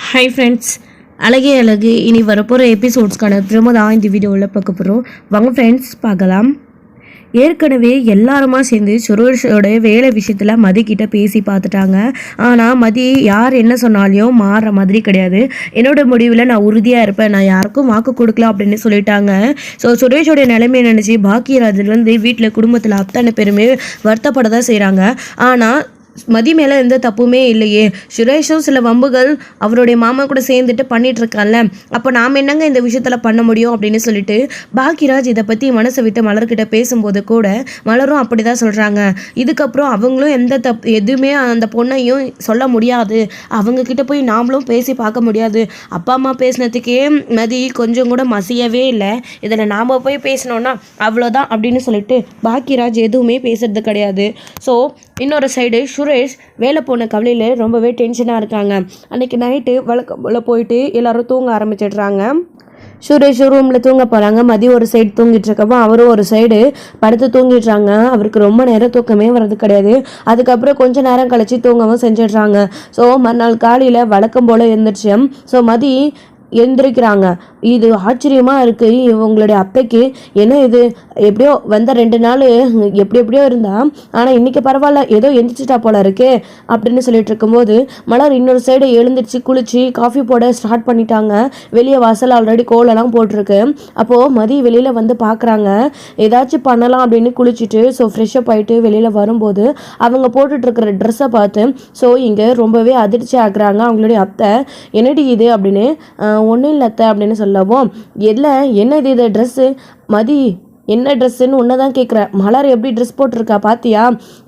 Hi friends, அழகே அழகு இனி வரப்போகிற எபிசோட்ஸ்க்கான ப்ரோமோ தான் இந்த வீடியோவில் பார்க்க போகிறோம். வாங்க ஃப்ரெண்ட்ஸ் பார்க்கலாம். ஏற்கனவே எல்லாருமா சேர்ந்து சுரேஷோட வேலை விஷயத்தில் மதிக்கிட்ட பேசி பார்த்துட்டாங்க. ஆனால் மதி யார் என்ன சொன்னாலையும் மாறுற மாதிரி கிடையாது. என்னோட முடிவில் நான் உறுதியாக இருப்பேன், நான் யாருக்கும் வாக்கு கொடுக்கல அப்படின்னு சொல்லிட்டாங்க. ஸோ சுரேஷோட நிலைமையை நினச்சி பாக்கியராஜ்லேருந்து வீட்டில் குடும்பத்தில் அத்தனை பேருமே வருத்தப்பட தான் செய்கிறாங்க. ஆனால் மதி மேலே எந்த தப்புமே இல்லையே. சுரேஷும் சில வம்புகள் அவருடைய மாமா கூட சேர்ந்துட்டு பண்ணிட்டு இருக்கான்ல, அப்போ நாம் என்னங்க இந்த விஷயத்தில் பண்ண முடியும் அப்படின்னு சொல்லிட்டு பாக்கியராஜ் இதை பற்றி மனசை விட்டு மலர்கிட்ட பேசும்போது கூட மலரும் அப்படி தான் சொல்கிறாங்க. இதுக்கப்புறம் அவங்களும் எந்த எதுவுமே அந்த பொண்ணையும் சொல்ல முடியாது, அவங்கக்கிட்ட போய் நாமளும் பேசி பார்க்க முடியாது. அப்பா அம்மா பேசினதுக்கே மதி கொஞ்சம் கூட மசியவே இல்லை, இதில் நாம் போய் பேசினோன்னா அவ்வளோதான் அப்படின்னு சொல்லிட்டு பாக்கியராஜ் எதுவுமே பேசுறது கிடையாது. ஸோ இன்னொரு சைடு சுரேஷ் வேலை போன கவலையில் ரொம்பவே டென்ஷனாக இருக்காங்க. அன்றைக்கி நைட்டு வழக்கம் போல் போயிட்டு எல்லோரும் தூங்க ஆரம்பிச்சிடுறாங்க. சுரேஷ் ரூமில் தூங்க போகிறாங்க. மதியம் ஒரு சைடு தூங்கிட்டு இருக்கப்போ அவரும் ஒரு சைடு படுத்து தூங்கிடுறாங்க. அவருக்கு ரொம்ப நேரம் தூக்கமே வர்றது கிடையாது. அதுக்கப்புறம் கொஞ்சம் நேரம் கழித்து தூங்கவும் செஞ்சிடுறாங்க. ஸோ மறுநாள் காலையில் வழக்கம் போல் எழுந்திரிச்சு ஸோ மதி எந்திரிக்கிறாங்க. இது ஆச்சரியமாக இருக்குது இவங்களுடைய அத்தைக்கு. என்ன இது, எப்படியோ வந்த 2 நாள் எப்படியோ இருந்தா, ஆனால் இன்றைக்கி பரவாயில்ல, ஏதோ எந்திரிச்சிட்டா போல இருக்கே அப்படின்னு சொல்லிட்டு இருக்கும்போது மலர் இன்னொரு சைடு எழுந்திரிச்சு குளிச்சு காஃபி போட ஸ்டார்ட் பண்ணிட்டாங்க. வெளியே வாசல் ஆல்ரெடி கோலெல்லாம் போட்டிருக்கு. அப்போது மதி வெளியில் வந்து பார்க்குறாங்க, ஏதாச்சும் பண்ணலாம் அப்படின்னு குளிச்சுட்டு ஸோ ஃப்ரெஷ்ஷப் ஆகிட்டு வெளியில் வரும்போது அவங்க போட்டுட்ருக்கிற ட்ரெஸ்ஸை பார்த்து ஸோ இங்கே ரொம்பவே அதிர்ச்சி ஆகுறாங்க அவங்களுடைய அத்தை. என்னடி இது அப்படின்னு, ஒன்றும் இல்லை அத்தை அப்படின்னு சொல்லவும், இல்லை என்ன இது ட்ரெஸ்ஸு மதி என்ன ட்ரெஸ்ஸுன்னு ஒன்று தான் கேட்குறேன். மலர் எப்படி ட்ரெஸ் போட்டிருக்கா பார்த்தியா,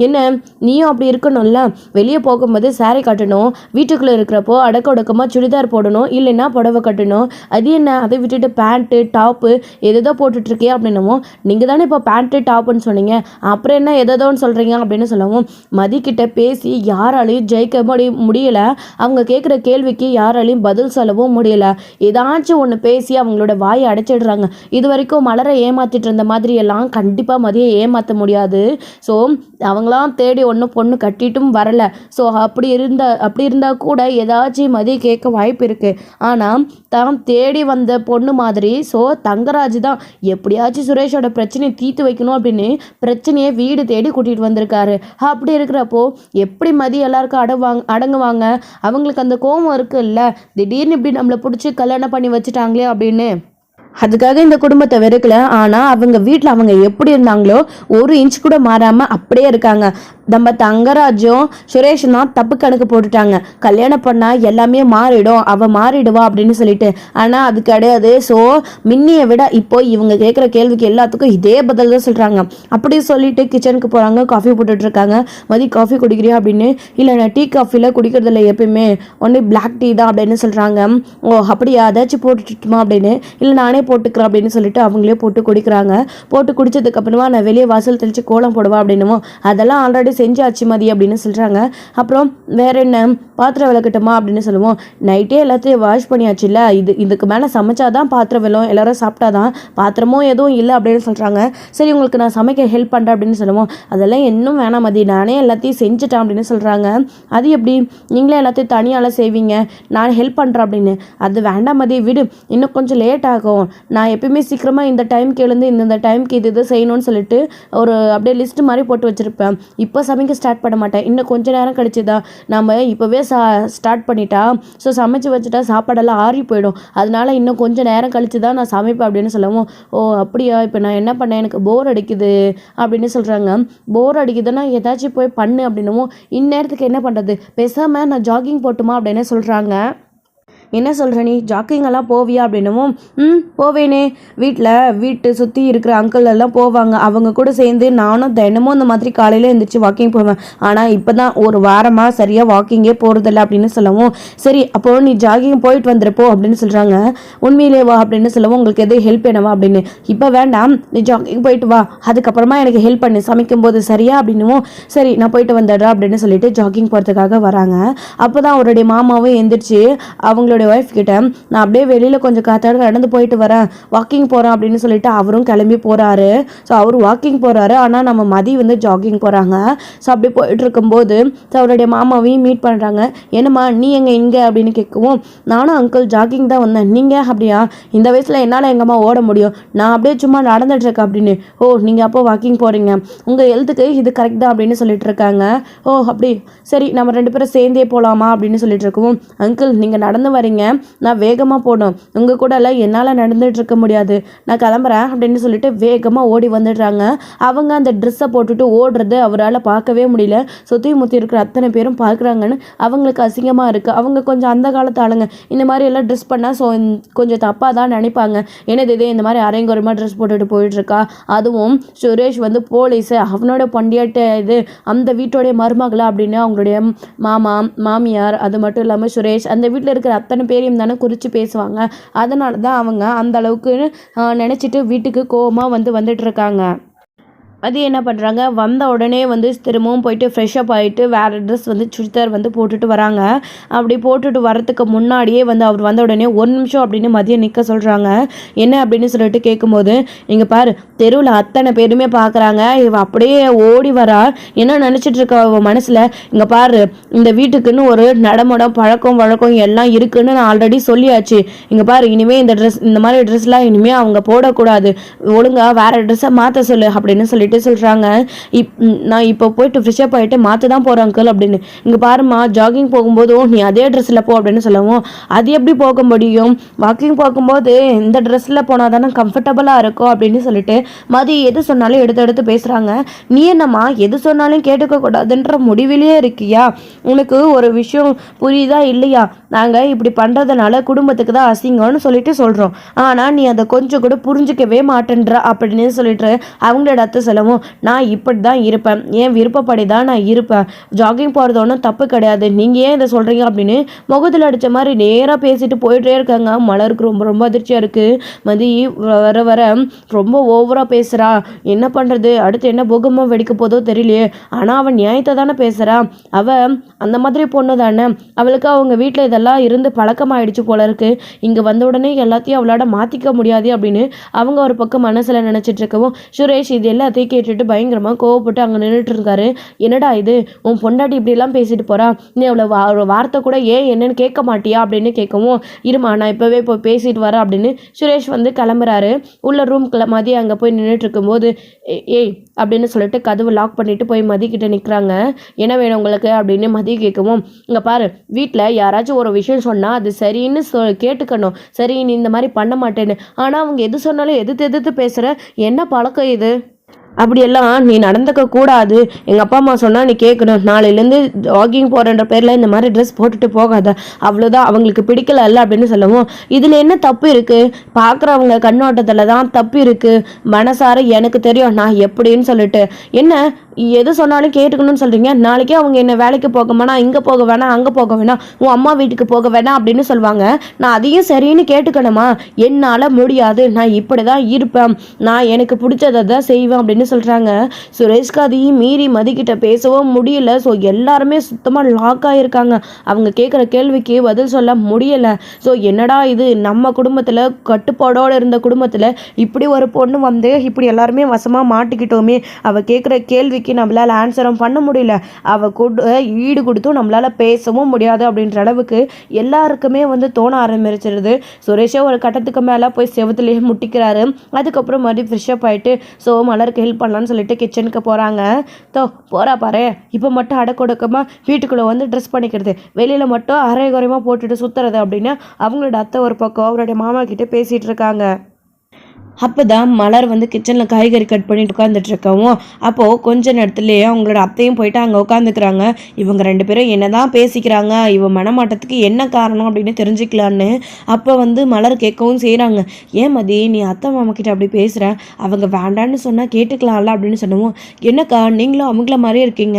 என்ன நீயும் அப்படி இருக்கணும்ல, வெளியே போகும்போது சாரீ கட்டணும், வீட்டுக்குள்ளே இருக்கிறப்போ அடக்க ஒடுக்கமாக சுடிதார் போடணும், இல்லைன்னா புடவை கட்டணும். அது என்ன அதை விட்டுட்டு பேண்ட்டு டாப்பு எதோ போட்டுட்ருக்கே அப்படின்னமோ, நீங்கள் தானே இப்போ பேண்ட்டு டாப்புன்னு சொன்னீங்க, அப்புறம் என்ன எதோன்னு சொல்கிறீங்க அப்படின்னு சொல்லவும் மதிக்கிட்ட பேசி யாராலையும் ஜெயிக்க முடியலை. அவங்க கேட்குற கேள்விக்கு யாராலையும் பதில் சொல்லவும் முடியலை. ஏதாச்சும் ஒன்று பேசி அவங்களோட வாயை அடைச்சிடுறாங்க. இது வரைக்கும் மலரை ஏமாற்றிட்டு இருந்த மாதிரியெல்லாம் கண்டிப்பாக மதியை ஏமாற்ற முடியாது. ஸோ அவங்களாம் தேடி ஒன்றும் பொண்ணு கட்டிட்டும் வரலை. ஸோ அப்படி இருந்தால் கூட ஏதாச்சும் மதியை கேட்க வாய்ப்பு இருக்குது. ஆனால் தான் தேடி வந்த பொண்ணு மாதிரி ஸோ தங்கராஜ் தான் எப்படியாச்சும் சுரேஷோட பிரச்சனையை தீர்த்து வைக்கணும் அப்படின்னு பிரச்சனையை வீடு தேடி கூட்டிகிட்டு வந்திருக்காரு. அப்படி இருக்கிறப்போ எப்படி மதி எல்லாருக்கும் அடங்குவாங்க? அவங்களுக்கு அந்த கோபம் இருக்குல்ல, திடீர்னு இப்படி நம்மளை பிடிச்சி கல்யாணம் பண்ணி வச்சுட்டாங்களே அப்படின்னு. அதுக்காக இந்த குடும்பத்தை வெறுக்கல, ஆனால் அவங்க வீட்டில் அவங்க எப்படி இருந்தாங்களோ 1 இன்ச் கூட மாறாமல் அப்படியே இருக்காங்க. நம்ம தங்கராஜும் சுரேஷும் தான் தப்பு கணக்கு போட்டுட்டாங்க. கல்யாணம் பண்ணால் எல்லாமே மாறிடும், அவள் மாறிடுவா அப்படின்னு சொல்லிட்டு. ஆனால் அது கிடையாது. ஸோ மின்னியை விட இப்போ இவங்க கேட்குற கேள்விக்கு எல்லாத்துக்கும் இதே பதில் தான் சொல்கிறாங்க. அப்படி சொல்லிட்டு கிச்சனுக்கு போகிறாங்க. காஃபி போட்டுட்ருக்காங்க. மதி காஃபி குடிக்கிறியா அப்படின்னு, இல்லை நான் டீ காஃபியில் குடிக்கிறதில்ல, எப்பயுமே ஒன்லி பிளாக் டீ தான் அப்படின்னு சொல்கிறாங்க. ஓ அப்படியா, ஏதாச்சும் போட்டுட்டுமா அப்படின்னு, இல்லை நானே போட்டுக்கிறேன் அப்படின்னு சொல்லிட்டு அவங்களே போட்டு குடிக்கிறாங்க. போட்டு குடிச்சதுக்கப்புறமா நான் வெளியே வாசல் தெளித்து கோலம் போடுவா அப்படின்னுமோ, அதெல்லாம் ஆல்ரெடி செஞ்சாச்சு மதி அப்படின்னு சொல்கிறாங்க. அப்புறம் வேற என்ன, பாத்திரம் விளக்கட்டுமா அப்படின்னு சொல்லுவோம். நைட்டே எல்லாத்தையும் வாஷ் பண்ணியாச்சு இல்லை, இதுக்கு மேலே சமைச்சாதான் பாத்திரம் விழும், எல்லாரும் சாப்பிட்டாதான், பாத்திரமும் எதுவும் இல்லை அப்படின்னு சொல்கிறாங்க. சரி உங்களுக்கு நான் சமைக்க ஹெல்ப் பண்ணுறேன் அப்படின்னு சொல்லுவோம். அதெல்லாம் இன்னும் வேணாம் மதி, நானே எல்லாத்தையும் செஞ்சுட்டேன் அப்படின்னு சொல்கிறாங்க. அது எப்படி, நீங்களே எல்லாத்தையும் தனியால் செய்வீங்க, நான் ஹெல்ப் பண்ணுறேன் அப்படின்னு. அது வேண்டாம் மதி விடு, இன்னும் கொஞ்சம் லேட் ஆகும், நான் எப்பயுமே சீக்கிரமாக இந்த டைமுக்கு எழுந்து இந்த டைமுக்கு இது செய்யணும்னு சொல்லிட்டு ஒரு அப்படியே லிஸ்ட்டு மாதிரி போட்டு வச்சுருப்பேன். இப்போ சமைக்க ஸ்டார்ட் பண்ண மாட்டேன், இன்னும் கொஞ்சம் நேரம் கழிச்சுதான், நம்ம இப்போவே ஸ்டார்ட் பண்ணிட்டா ஸோ சமைச்சு வச்சுட்டா சாப்பாடெல்லாம் ஆறி போயிடும், அதனால இன்னும் கொஞ்சம் நேரம் கழிச்சு தான் நான் சமைப்பேன் அப்படின்னு சொல்லவும். ஓ அப்படியா, இப்போ நான் என்ன பண்ணேன், எனக்கு போர் அடிக்குது அப்படின்னு சொல்கிறாங்க. போர் அடிக்குதுன்னா ஏதாச்சும் போய் பண்ணு அப்படின்னும். இந்நேரத்துக்கு என்ன பண்ணுறது, பேசாமல் நான் ஜாகிங் போட்டுமா அப்படின்னு சொல்கிறாங்க. என்ன சொல்கிற நீ, ஜாக்கிங்கெல்லாம் போவியா அப்படின்னவும், போவேனே, வீட்டு சுற்றி இருக்கிற அங்கிள் எல்லாம் போவாங்க, அவங்க கூட சேர்ந்து நானும் தினமும் இந்த மாதிரி காலையில் எழுந்திரிச்சு வாக்கிங் போவேன். ஆனால் இப்போ தான் ஒரு வாரமாக சரியாக வாக்கிங்கே போகிறதில்ல அப்படின்னு சொல்லவும், சரி அப்போது நீ ஜாகிங் போயிட்டு வந்துருப்போ அப்படின்னு சொல்கிறாங்க. உண்மையிலே வா அப்படின்னு சொல்லவும், உங்களுக்கு எதுவும் ஹெல்ப் வேணுமா அப்படின்னு. இப்போ வேண்டாம், நீ ஜாகிங் போயிட்டு வா, அதுக்கப்புறமா எனக்கு ஹெல்ப் பண்ணு சமைக்கும் போது சரியா அப்படின்னுவும். சரி நான் போயிட்டு வந்துடுறேன் அப்படின்னு சொல்லிட்டு ஜாகிங் போகிறதுக்காக வராங்க. அப்போ தான் அவருடைய மாமாவும் எந்திரிச்சு அவங்களோட அவருடைய ஒய்ஃப் கிட்ட நான் அப்படியே வெளியில் கொஞ்சம் காத்தாட நடந்து போயிட்டு வரேன், வாக்கிங் போகிறேன் அப்படின்னு சொல்லிட்டு அவரும் கிளம்பி போகிறாரு. ஸோ அவர் வாக்கிங் போகிறாரு, ஆனால் நம்ம மதி வந்து ஜாகிங் போகிறாங்க. ஸோ அப்படி போயிட்டு இருக்கும்போது ஸோ அவருடைய மாமாவையும் மீட் பண்ணுறாங்க. என்னம்மா நீ இங்கே அப்படின்னு கேட்கவும், நானும் அங்கிள் ஜாகிங் தான் வந்தேன், நீங்கள் அப்படியா? இந்த வயசில் என்னால் எங்கம்மா ஓட முடியும், நான் அப்படியே சும்மா நடந்துட்டுருக்கேன் அப்படின்னு. ஓ நீங்கள் அப்போ வாக்கிங் போகிறீங்க, உங்கள் ஹெல்த்துக்கு இது கரெக்ட் தான் அப்படின்னு சொல்லிட்டு இருக்காங்க. ஓ அப்படி சரி நம்ம 2 பேரும் சேர்ந்தே போகலாமா அப்படின்னு சொல்லிட்டு இருக்கவும், அங்கிள் நீங்கள் நடந்து வரீங்க, நான் வேகமாக போகணும், உங்கள் கூட எல்லாம் என்னால் நடந்துட்டு இருக்க முடியாது, நான் கிளம்புறேன் அப்படின்னு சொல்லிட்டு வேகமாக ஓடி வந்துடுறாங்க. அவங்க அந்த ட்ரெஸ்ஸை போட்டுட்டு ஓடுறது அவரால் பார்க்கவே முடியல. சுற்றி முற்றி இருக்கிற அத்தனை பேரும் பார்க்குறாங்கன்னு அவங்களுக்கு அசிங்கமாக இருக்குது. அவங்க கொஞ்சம் அந்த காலத்து ஆளுங்க, இந்த மாதிரி எல்லாம் ட்ரெஸ் பண்ணால் கொஞ்சம் தப்பாக தான் நினைப்பாங்க. என்னது இது இந்த மாதிரி அரைங்குறைமாக ட்ரெஸ் போட்டுட்டு போயிட்டுருக்கா, அதுவும் சுரேஷ் வந்து போலீஸு, அவனோட பண்டியாட்ட இது அந்த வீட்டோடைய மருமகளா அப்படின்னு அவங்களுடைய மாமா மாமியார், அது மட்டும் இல்லாமல் சுரேஷ் அந்த வீட்டில் இருக்கிற அத்தனை பேரையும் தானே குறித்து பேசுவாங்க. அதனால தான் அவங்க அந்த அளவுக்கு நினச்சிட்டு வீட்டுக்கு கோவமாக வந்துட்டு இருக்காங்க. அது என்ன பண்ணுறாங்க, வந்த உடனே வந்து திரும்பவும் போயிட்டு ஃப்ரெஷ்அப் ஆகிட்டு வேறு ட்ரெஸ் வந்து சுடிதார் வந்து போட்டுட்டு வராங்க. அப்படி போட்டுட்டு வரத்துக்கு முன்னாடியே வந்து அவர் வந்த உடனே 1 நிமிஷம் அப்படின்னு மதியம் நிற்க சொல்கிறாங்க. என்ன அப்படின்னு சொல்லிட்டு கேட்கும்போது, இங்கே பாரு தெருவில் அத்தனை பேருமே பார்க்குறாங்க, இவ அப்படியே ஓடி வரா, என்ன நினச்சிட்டு இருக்கா அவள் மனசில், இங்கே பாரு இந்த வீட்டுக்குன்னு ஒரு நடமடம் பழக்கம் வழக்கம் எல்லாம் இருக்குன்னு நான் ஆல்ரெடி சொல்லியாச்சு, இங்கே பாரு இனிமேல் இந்த மாதிரி ட்ரெஸ்லாம் இனிமேல் அவங்க போடக்கூடாது, ஒழுங்காக வேறு ட்ரெஸ்ஸை மாற்ற சொல்லு அப்படின்னு சொல்லிட்டு சொல்கிறாங்க. நான் இப்போ போயிட்டு ஃப்ரெஷ்அப் ஆகிட்டு மாற்ற தான் போகிறேன் அங்கிள் அப்படின்னு. இங்கே பாருமா ஜாகிங் போகும்போதும் நீ அதே ட்ரெஸ்ஸில் போ அப்படின்னு சொல்லவும், அது எப்படி போக முடியும், வாக்கிங் போகும்போது இந்த ட்ரெஸ்ஸில் போனால் தானே கம்ஃபர்டபுளாக இருக்கும் அப்படின்னு சொல்லிட்டு மதி எது சொன்னாலும் எடுத்து பேசுகிறாங்க. நீ என்னம்மா எது சொன்னாலும் கேட்டுக்கக்கூடாதுன்ற முடிவிலேயே இருக்கியா, உனக்கு ஒரு விஷயம் புரியுதா இல்லையா, நாங்கள் இப்படி பண்ணுறதுனால குடும்பத்துக்கு தான் அசிங்கம்னு சொல்லிட்டு சொல்கிறோம், ஆனால் நீ அதை கொஞ்சம் கூட புரிஞ்சிக்கவே மாட்டேன்ற அப்படின்னு சொல்லிட்டு அவங்களோட அத்தை சொல்லவும், நான் இப்படி தான் இருப்பேன், ஏன் விருப்பப்படி தான் நான் இருப்பேன், ஜாகிங் போகிறது ஒன்றும் தப்பு கிடையாது, நீங்கள் ஏன் இதை சொல்கிறீங்க அப்படின்னு முகத்தில் அடித்த மாதிரி நேராக பேசிட்டு போயிட்டே இருக்காங்க. மலருக்கு ரொம்ப ரொம்ப அதிர்ச்சியாக இருக்குது. மதி வர வர ரொம்ப ஓவராக பேசுகிறா, என்ன பண்ணுறது, அடுத்து என்ன பூகம்பம் வெடிக்க போதோ தெரியலையே, ஆனால் அவன் நியாயத்தை தானே பேசுகிறா, அவள் அந்த மாதிரி பொண்ணு தானே, அவளுக்கு அவங்க வீட்டில் இதெல்லாம் இருந்து பழக்கமாயிடுச்சு போல இருக்குது, இங்கே வந்த உடனே எல்லாத்தையும் அவளோட மாற்றிக்க முடியாது அப்படின்னு அவங்க ஒரு பக்கம் மனசில் நினச்சிட்டு இருக்கவும், சுரேஷ் இது எல்லாத்தையும் கேட்டுட்டு பயங்கரமாக கோவப்பட்டு அங்கே நின்றுட்டு இருக்காரு. என்னடா இது உன் பொண்டாட்டி இப்படிலாம் பேசிட்டு போகிறா, நீ அவ்வளோ வார்த்தை கூட ஏன் என்னன்னு கேட்க மாட்டியா அப்படின்னு கேட்கவும், இருமா நான் இப்போவே போய் பேசிட்டு வரேன் அப்படின்னு சுரேஷ் வந்து கிளம்புறாரு. உள்ள ரூம்குள்ள மதி அங்கே போய் நின்றுட்டு இருக்கும்போது, ஏய் அப்படின்னு சொல்லிட்டு கதவு லாக் பண்ணிட்டு போய் மதிக்கிட்ட நிற்கிறாங்க. என்ன வேணும் உங்களுக்கு அப்படின்னு மதி கேட்கவும், இங்கே பாரு வீட்டில் யாராச்சும் ஒரு விஷயம் சொன்னால் அது சரின்னு கேட்டுக்கணும், சரி நீ இந்த மாதிரி பண்ண மாட்டேன்னு, ஆனால் அவங்க எது சொன்னாலும் எதிர்த்து பேசுகிற, என்ன பழக்கம் இது, அப்படியெல்லாம் நீ நடந்துக்க கூடாது, எங்கள் அப்பா அம்மா சொன்னால் நீ கேட்கணும், நாளையிலேருந்து ஜாகிங் போகிறன்ற பேரில் இந்த மாதிரி ட்ரெஸ் போட்டுட்டு போகாத, அவ்வளோதான், அவங்களுக்கு பிடிக்கல இல்லை அப்படின்னு சொல்லவும், இதில் என்ன தப்பு இருக்குது, பார்க்குறவங்க கண்ணோட்டத்தில் தான் தப்பு இருக்குது, மனசார எனக்கு தெரியும் நான் எப்படின்னு சொல்லிட்டு, என்ன எது சொன்னாலும் கேட்டுக்கணும்னு சொல்கிறீங்க, நாளைக்கே அவங்க என்ன வேலைக்கு போக வேணாம், இங்கே போக வேணாம், அங்கே போக வேணாம், உன் அம்மா வீட்டுக்கு போக வேணாம் அப்படின்னு சொல்லுவாங்க, நான் அதையும் சரின்னு கேட்டுக்கணுமா, என்னால் முடியாது, நான் இப்படி தான் இருப்பேன், நான் எனக்கு பிடிச்சதை தான் செய்வேன் அப்படின்னு சொல்கிறாங்க. சுரேஷ்க்கு அதையும் மீறி மதிக்கிட்ட பேசவும் முடியல. ஸோ எல்லாருமே சுத்தமாக லாக் ஆகியிருக்காங்க. அவங்க கேட்குற கேள்விக்கு பதில் சொல்ல முடியலை. ஸோ என்னடா இது, நம்ம குடும்பத்தில் கட்டுப்பாடோடு இருந்த குடும்பத்தில் இப்படி ஒரு பொண்ணு வந்து இப்படி எல்லாருமே வசமாக மாட்டிக்கிட்டோமே, அவள் கேட்குற கேள்விக்கு நம்மளால் ஆன்சரும் பண்ண முடியல, அவள் ஈடு கொடுத்தும் நம்மளால் பேசவும் முடியாது அப்படின்ற அளவுக்கு எல்லாருக்குமே வந்து தோண ஆரம்பிச்சிருது. சுரேஷே ஒரு கட்டத்துக்கு மேலே போய் செவத்துலேயே முட்டிக்கிறாரு. அதுக்கப்புறம் மறுபடியும் ஃப்ரெஷ்அப் ஆகிட்டு ஸோ மலருக்கு ஹெல்ப் பண்ணலான்னு சொல்லிட்டு கிச்சனுக்கு போகிறாங்க. போகிறா பாரு, இப்போ மட்டும் அடக்கொடுக்கமாக வீட்டுக்குள்ளே வந்து ட்ரெஸ் பண்ணிக்கிறது, வெளியில் மட்டும் அரை குறையமாக போட்டுட்டு சுற்றுறது அப்படின்னு அவங்களோட அத்தை ஒரு பக்கம் அவருடைய மாமா கிட்டே பேசிகிட்டு இருக்காங்க. அப்போ தான் மலர் வந்து கிச்சனில் காய்கறி கட் பண்ணிட்டு உட்காந்துட்டு இருக்கவும், அப்போது கொஞ்ச நேரத்துலேயே அவங்களோட அத்தையும் போயிட்டு அங்கே உட்காந்துக்கிறாங்க. இவங்க 2 பேரும் என்ன தான் பேசிக்கிறாங்க, இவன் மனமாட்டத்துக்கு என்ன காரணம் அப்படின்னு தெரிஞ்சுக்கலான்னு அப்போ வந்து மலர் கேட்கவும் செய்கிறாங்க. ஏன் மதி நீ அத்தை மாமா கிட்ட அப்படி பேசுகிற, அவங்க வேண்டான்னு சொன்னால் கேட்டுக்கலாம்ல அப்படின்னு சொன்னவும், என்னக்கா நீங்களும் அவங்கள மாதிரியே இருக்கீங்க,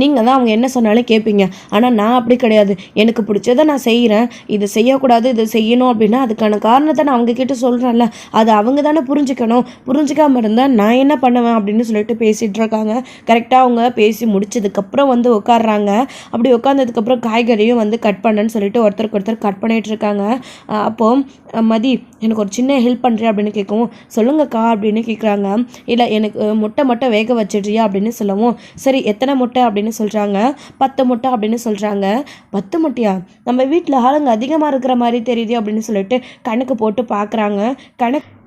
நீங்கள் தான் அவங்க என்ன சொன்னாலும் கேட்பீங்க, ஆனால் நான் அப்படி கிடையாது, எனக்கு பிடிச்சதை நான் செய்கிறேன், இதை செய்யக்கூடாது இதை செய்யணும் அப்படின்னா அதுக்கான காரணத்தை நான் அவங்க கிட்ட சொல்கிறேன்ல, அது அவங்க தான் தானே புரிஞ்சுக்கணும், புரிஞ்சுக்காமல் இருந்தால் நான் என்ன பண்ணுவேன் அப்படின்னு சொல்லிட்டு பேசிகிட்டு இருக்காங்க. கரெக்டாக அவங்க பேசி முடிச்சதுக்கப்புறம் வந்து உட்காடுறாங்க. அப்படி உட்காந்ததுக்கப்புறம் காய்கறியும் வந்து கட் பண்ணேன்னு சொல்லிட்டு ஒருத்தருக்கு ஒருத்தர் கட் பண்ணிகிட்டு இருக்காங்க. அப்போது மதி எனக்கு ஒரு சின்ன ஹெல்ப் பண்ணுறேன் அப்படின்னு கேட்கவும், சொல்லுங்கக்கா அப்படின்னு கேட்குறாங்க. இல்லை எனக்கு முட்டை மட்டும் வேக வச்சிடுறியா அப்படின்னு சொல்லவும், சரி எத்தனை முட்டை அப்படின்னு சொல்கிறாங்க. 10 முட்டை அப்படின்னு சொல்கிறாங்க. 10 முட்டையா, நம்ம வீட்டில் ஆளுங்க அதிகமாக இருக்கிற மாதிரி தெரியுது அப்படின்னு சொல்லிட்டு கணக்கு போட்டு பார்க்குறாங்க.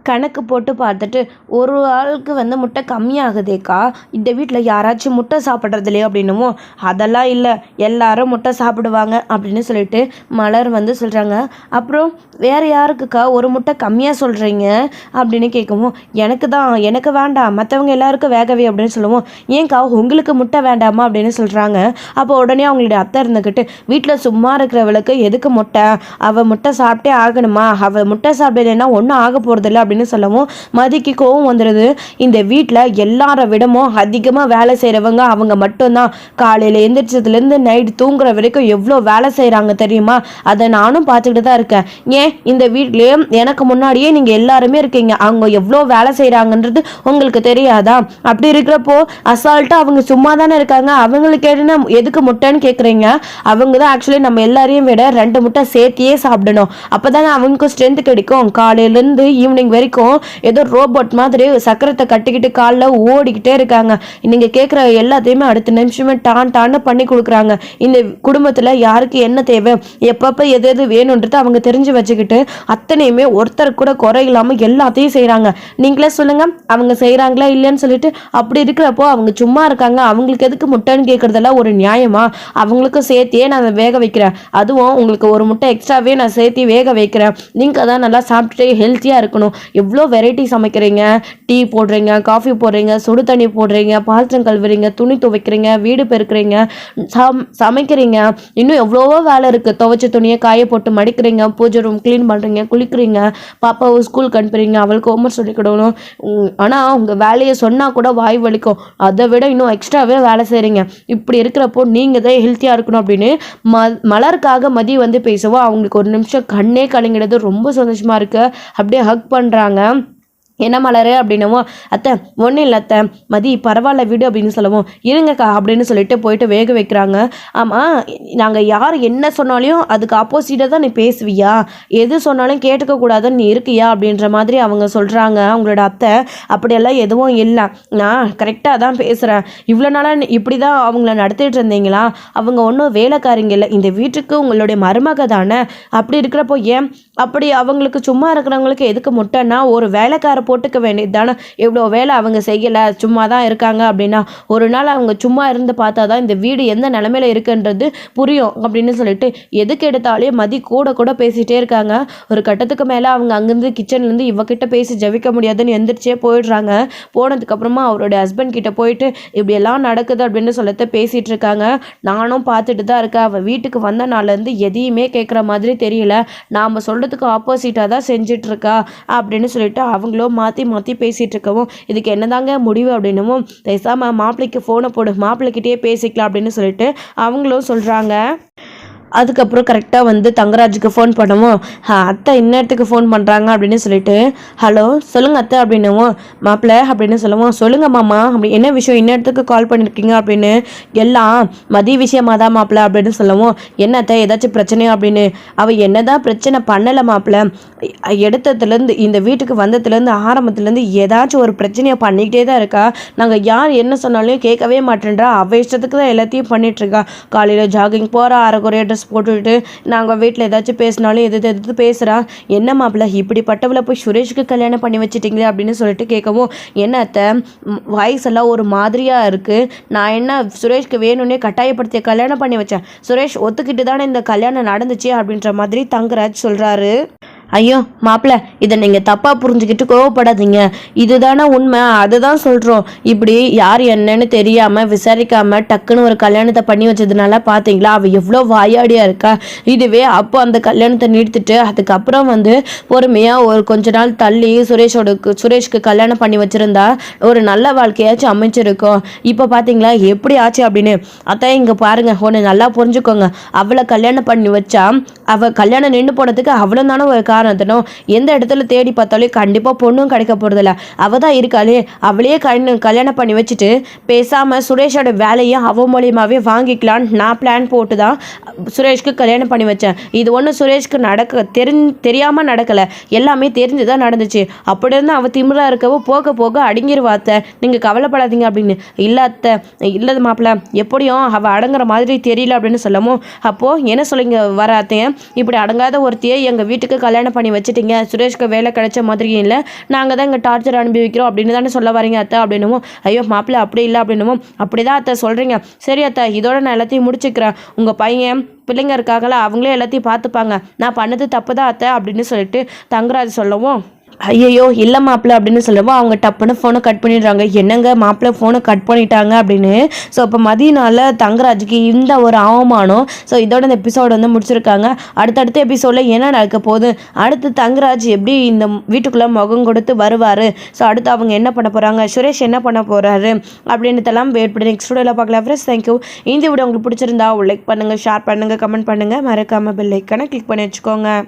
கணக்கு போட்டு பார்த்துட்டு ஒரு ஆளுக்கு வந்து முட்டை கம்மியாகுதேக்கா, இந்த வீட்டில் யாராச்சும் முட்டை சாப்பிட்றது இல்லையா அப்படின்னுமோ, அதெல்லாம் இல்லை எல்லாரும் முட்டை சாப்பிடுவாங்க அப்படின்னு சொல்லிட்டு மலர் வந்து சொல்கிறாங்க. அப்புறம் வேறு யாருக்குக்கா ஒரு முட்டை கம்மியாக சொல்கிறீங்க அப்படின்னு கேட்கவும், எனக்கு வேண்டாம், மற்றவங்க எல்லாருக்கும் வேகவே அப்படின்னு சொல்லுவோம். ஏன்க்கா உங்களுக்கு முட்டை வேண்டாமா அப்படின்னு சொல்கிறாங்க. அப்போ உடனே அவங்களுடைய அத்தை இருந்துக்கிட்டு, வீட்டில் சும்மா இருக்கிறவளுக்கு எதுக்கு முட்டை, அவள் முட்டை சாப்பிட்டே ஆகணுமா, அவள் முட்டை சாப்பிடலைன்னா ஒன்றும் ஆக போகிறதில்ல அப்படின்னு சொல்லவும் மதிக்கு கோவம் வந்துடுது. இந்த வீட்டில் எல்லார விடமும் அதிகமாக வேலை செய்கிறவங்க அவங்க மட்டும்தான். காலையில் எந்திரிச்சதுலேருந்து நைட் தூங்குற வரைக்கும் எவ்வளோ வேலை செய்கிறாங்க தெரியுமா, அதை நானும் பார்த்துக்கிட்டு தான் இருக்கேன். ஏன் இந்த வீட்லேயே எனக்கு முன்னாடியே நீங்கள் எல்லாருமே இருக்கீங்க, அவங்க எவ்வளோ வேலை செய்கிறாங்கன்றது உங்களுக்கு தெரியாதா? அப்படி இருக்கிறப்போ அசால்ட்டாக அவங்க சும்மா தானே இருக்காங்க, அவங்களுக்கு என்ன எதுக்கு முட்டைன்னு கேட்குறீங்க? அவங்க தான் ஆக்சுவலி நம்ம எல்லாரையும் விட 2 முட்டை சேர்த்தியே சாப்பிடணும், அப்போ தானே அவங்களுக்கும் ஸ்ட்ரென்த் கிடைக்கும். காலையிலேருந்து ஈவினிங் வரைக்கும் ஏதோ ரோபோட் மாதிரி சக்கரத்தை கட்டிக்கிட்டு காலில் ஓடிக்கிட்டே இருக்காங்க. நீங்கள் கேட்குற எல்லாத்தையுமே அடுத்த நிமிஷமே டான்னு பண்ணி கொடுக்குறாங்க. இந்த குடும்பத்தில் யாருக்கு என்ன தேவை, எப்பப்போ எது எது வேணுன்றது அவங்க தெரிஞ்சு வச்சுக்கிட்டு அத்தனையுமே ஒருத்தர் கூட குறை இல்லாமல் எல்லாத்தையும் செய்கிறாங்க. நீங்களே சொல்லுங்கள், அவங்க செய்கிறாங்களா இல்லைன்னு சொல்லிட்டு. அப்படி இருக்கிறப்போ அவங்க சும்மா இருக்காங்க, அவங்களுக்கு எதுக்கு முட்டைன்னு கேட்குறதெல்லாம் ஒரு நியாயமா? அவங்களுக்கும் சேர்த்தியே நான் வேக வைக்கிறேன், அதுவும் உங்களுக்கு ஒரு முட்டை எக்ஸ்ட்ராவே நான் சேர்த்து வேக வைக்கிறேன். நீங்கள் தான் நல்லா சாப்பிட்டுட்டு ஹெல்த்தியாக இருக்கணும். எவ்வளோ வெரைட்டி சமைக்கிறீங்க, டீ போடுறீங்க, காஃபி போடுறீங்க, சுடு தண்ணி போடுறீங்க, பாத்திரம் கழுவுறீங்க, துணி துவைக்கிறீங்க, வீடு பெருக்கிறீங்க, சமைக்கிறீங்க, இன்னும் எவ்வளவோ வேலை இருக்குது. துவைச்ச துணியை காய போட்டு மடிக்கிறீங்க, பூஜை ரூம் க்ளீன் பண்ணுறீங்க, குளிக்கிறீங்க, பாப்பாவை ஸ்கூலுக்கு அனுப்புறீங்க, அவளுக்கு ஹோம்ஒர்க் சொல்லிக்கிடணும். ஆனால் உங்கள் வேலையை சொன்னால் கூட வாய் வலிக்கும், அதை விட இன்னும் எக்ஸ்ட்ராவே வேலை செய்கிறீங்க. இப்படி இருக்கிறப்போ நீங்கள் தான் ஹெல்த்தியாக இருக்கணும் அப்படின்னு மலருக்காக மதி வந்து பேசவோ அவங்களுக்கு ஒரு நிமிஷம் கண்ணே கலங்கிடுது. ரொம்ப சந்தோஷமாக இருக்குது. அப்படியே ஹக் பண்ணுறாங்க. என்ன மலரு அப்படின்னவும், அத்தை ஒன்றும் இல்லை அத்தை, மதி பரவாயில்ல விடு அப்படின்னு சொல்லவும், இருங்கக்கா அப்படின்னு சொல்லிட்டு போயிட்டு வேக வைக்கிறாங்க. ஆமாம், நாங்கள் யார் என்ன சொன்னாலையும் அதுக்கு ஆப்போசிட்டாக தான் நீ பேசுவியா, எது சொன்னாலும் கேட்டுக்க கூடாதுன்னு நீ இருக்கியா அப்படின்ற மாதிரி அவங்க சொல்கிறாங்க. அவங்களோட அத்தை அப்படியெல்லாம் எதுவும் இல்லை, நான் கரெக்டாக தான் பேசுகிறேன். இவ்வளோ நாளாக இப்படி தான் அவங்கள நடத்திட்டு இருந்தீங்களா? அவங்க ஒன்றும் வேலைக்காரிங்க இல்லை, இந்த வீட்டுக்கு உங்களுடைய மருமக தானே. அப்படி இருக்கிறப்போ ஏன் அப்படி அவங்களுக்கு சும்மா இருக்கிறவங்களுக்கு எதுக்கு முட்டைன்னா ஒரு வேலைக்கார போட்டுக்க வேண்டியது தானே. எவ்வளோ வேலை அவங்க செய்யலை, சும்மா தான் இருக்காங்க அப்படின்னா ஒரு நாள் அவங்க சும்மா இருந்து பார்த்தா தான் இந்த வீடு எந்த நிலமையில இருக்குன்றது புரியும் அப்படின்னு சொல்லிட்டு எதுக்கு எடுத்தாலே மதி கூட பேசிகிட்டே இருக்காங்க. ஒரு கட்டத்துக்கு மேலே அவங்க அங்கேருந்து கிச்சன்லேருந்து இவகிட்ட பேசி ஜெபிக்க முடியாதுன்னு எந்திரிச்சே போயிடுறாங்க. போனதுக்கப்புறமா அவருடைய ஹஸ்பண்ட் கிட்ட போயிட்டு இப்படியெல்லாம் நடக்குது அப்படின்னு சொல்லிட்டு பேசிகிட்டு இருக்காங்க. நானும் பார்த்துட்டு தான் இருக்கேன், அவள் வீட்டுக்கு வந்த நாள்லேருந்து எதையுமே கேட்குற மாதிரி தெரியல, நாம் சொல்கிறதுக்கு ஆப்போசிட்டாக தான் செஞ்சிட்ருக்கா அப்படின்னு சொல்லிட்டு அவங்களும் மாற்றி பேசிகிட்டு இருக்கவும், இதுக்கு என்னதாங்க முடிவு அப்படின்னும், பேசாமல் மாப்பிள்ளைக்கு ஃபோனை போடு, மாப்பிள்ளைக்கிட்டே பேசிக்கலாம் அப்படின்னு சொல்லிட்டு அவங்களும் சொல்கிறாங்க. அதுக்கப்புறம் கரெக்டாக வந்து தங்கராஜுக்கு ஃபோன் பண்ணவும், அத்தை இந்நேரத்துக்கு ஃபோன் பண்ணுறாங்க அப்படின்னு சொல்லிட்டு, ஹலோ சொல்லுங்கள் அத்தை அப்படின்னுவோம். மாப்பிள்ளை அப்படின்னு சொல்லுவோம், சொல்லுங்கள் மாமா அப்படி என்ன விஷயம் இந்நேரத்துக்கு கால் பண்ணியிருக்கீங்க அப்படின்னு. எல்லாம் மதிய விஷயமா தான் மாப்பிள்ளை அப்படின்னு சொல்லுவோம். என்ன அத்தை ஏதாச்சும் பிரச்சனையா அப்படின்னு. அவள் என்னதான் பிரச்சனை பண்ணலை மாப்பிள்ளை, எடுத்ததுலேருந்து இந்த வீட்டுக்கு வந்ததுலேருந்து ஆரம்பத்துலேருந்து ஏதாச்சும் ஒரு பிரச்சனையை பண்ணிக்கிட்டே தான் இருக்கா. நாங்கள் யார் என்ன சொன்னாலும் கேட்கவே மாட்டேன்றா, அவள் இஷ்டத்துக்கு தான் எல்லாத்தையும் பண்ணிகிட்ருக்கா. காலையில் ஜாகிங் போகிற, அரைக்குறைய ட்ரெஸ் போட்டுவிட்டு நாங்கள் வீட்டில் ஏதாச்சும் பேசினாலும் எது பேசுகிறா. என்ன மாப்பிள்ள இப்படிப்பட்டவளை போய் சுரேஷுக்கு கல்யாணம் பண்ணி வச்சிட்டிங்களே அப்படின்னு சொல்லிட்டு கேட்கவும், என்னத்தை வாய்ஸ் எல்லாம் ஒரு மாதிரியாக இருக்குது, நான் என்ன சுரேஷ்க்கு வேணும்னே கட்டாயப்படுத்தி கல்யாணம் பண்ணி வச்சேன், சுரேஷ் ஒத்துக்கிட்டு தானே இந்த கல்யாணம் நடந்துச்சு அப்படின்ற மாதிரி தங்கராஜ் சொல்கிறாரு. ஐயோ மாப்பிள்ள இதை நீங்கள் தப்பாக புரிஞ்சுக்கிட்டு கோவப்படாதீங்க, இதுதானே உண்மை, அதுதான் சொல்கிறோம். இப்படி யார் என்னன்னு தெரியாமல் விசாரிக்காமல் டக்குன்னு ஒரு கல்யாணத்தை பண்ணி வச்சதுனால பார்த்தீங்களா அவள் எவ்வளோ வாயாடியாக இருக்கா. இதுவே அப்போ அந்த கல்யாணத்தை நிறுத்திட்டு அதுக்கப்புறம் வந்து பொறுமையாக ஒரு கொஞ்ச நாள் தள்ளி சுரேஷ்க்கு கல்யாணம் பண்ணி வச்சுருந்தா ஒரு நல்ல வாழ்க்கையாச்சும் அமைச்சிருக்கோம். இப்போ பார்த்தீங்களா எப்படி ஆச்சு அப்படின்னு. அதான் இங்கே பாருங்கள், ஒன்று நல்லா புரிஞ்சுக்கோங்க, அவளை கல்யாணம் பண்ணி வச்சா அவள் கல்யாணம் நின்று போனதுக்கு அவ்வளோ தானே ஒரு காரணத்தினோ எந்த இடத்துல தேடி பார்த்தாலும் கண்டிப்பாக பொண்ணும் கிடைக்க போகிறதில்ல. அவள் தான் இருக்காளே, அவளையே கல்யாணம் பண்ணி வச்சுட்டு பேசாமல் சுரேஷோட வேலையை அவ மூலியமாகவே வாங்கிக்கலான்னு நான் பிளான் போட்டு தான் சுரேஷ்க்கு கல்யாணம் பண்ணி வச்சேன். இது ஒன்றும் சுரேஷ்க்கு தெரியாமல் நடக்கலை, எல்லாமே தெரிஞ்சு தான் நடந்துச்சு. அப்படி இருந்து அவள் திமிரா இருக்கவோ போக போக அடங்கிடுவாத்த, நீங்கள் கவலைப்படாதீங்க அப்படின்னு. இல்லாத இல்லது மாப்பிள்ள, எப்படியும் அவள் அடங்குற மாதிரி தெரியல அப்படின்னு சொல்லவும், அப்போது என்ன சொல்லிங்க வர அத்தையன், இப்படி அடங்காத ஒருத்தையை எங்கள் வீட்டுக்கு கல்யாணம் பண்ணி வச்சுட்டீங்க, சுரேஷ்க்கு வேலை கிடைச்ச மாதிரியும் இல்லை, நாங்கள் தான் இங்கே டார்ச்சர் அனுபவிக்கிறோம் அப்படின்னு தானே சொல்ல வரீங்க அத்தை அப்படின்னுமோ, ஐயோ மாப்பிள்ள அப்படி இல்லை அப்படின்னுமோ, அப்படி தான் அத்தை சொல்கிறீங்க, சரி அத்தை இதோட நான் எல்லாத்தையும் முடிச்சுக்கிறேன், உங்கள் பையன் பிள்ளைங்க இருக்காங்களா அவங்களே எல்லாத்தையும் பார்த்துப்பாங்க, நான் பண்ணது தப்பு தான் அத்தை அப்படின்னு சொல்லிட்டு தங்கராஜ் சொல்லவும், ஐயோ இல்லை மாப்பிள்ள அப்படின்னு சொல்லவும் அவங்க டப்புன்னு ஃபோனை கட் பண்ணிடுறாங்க. என்னங்க மாப்பிள்ள ஃபோனை கட் பண்ணிட்டாங்க அப்படின்னு. ஸோ இப்போ மதியனால தங்கராஜுக்கு இந்த ஒரு அவமானம். ஸோ இதோட இந்த எபிசோடு வந்து முடிச்சிருக்காங்க. அடுத்தடுத்த எபிசோடில் என்ன நடக்க போகுது, அடுத்து தங்கராஜ் எப்படி இந்த வீட்டுக்குள்ளே முகம் கொடுத்து வருவார், ஸோ அடுத்து அவங்க என்ன பண்ண போகிறாங்க, சுரேஷ் என்ன பண்ண போகிறாரு அப்படின்றதெல்லாம் வெயிட் பண்ணி நெக்ஸ்ட் வீடியோவில் பார்க்கலாம். Friends thank you. இந்த வீடியோ உங்களுக்கு பிடிச்சிருந்தா லைக் பண்ணுங்கள், ஷேர் பண்ணுங்கள், கமெண்ட் பண்ணுங்கள், மறக்காமல் பெல் ஐக்கானை கிளிக் பண்ணி வச்சுக்கோங்க.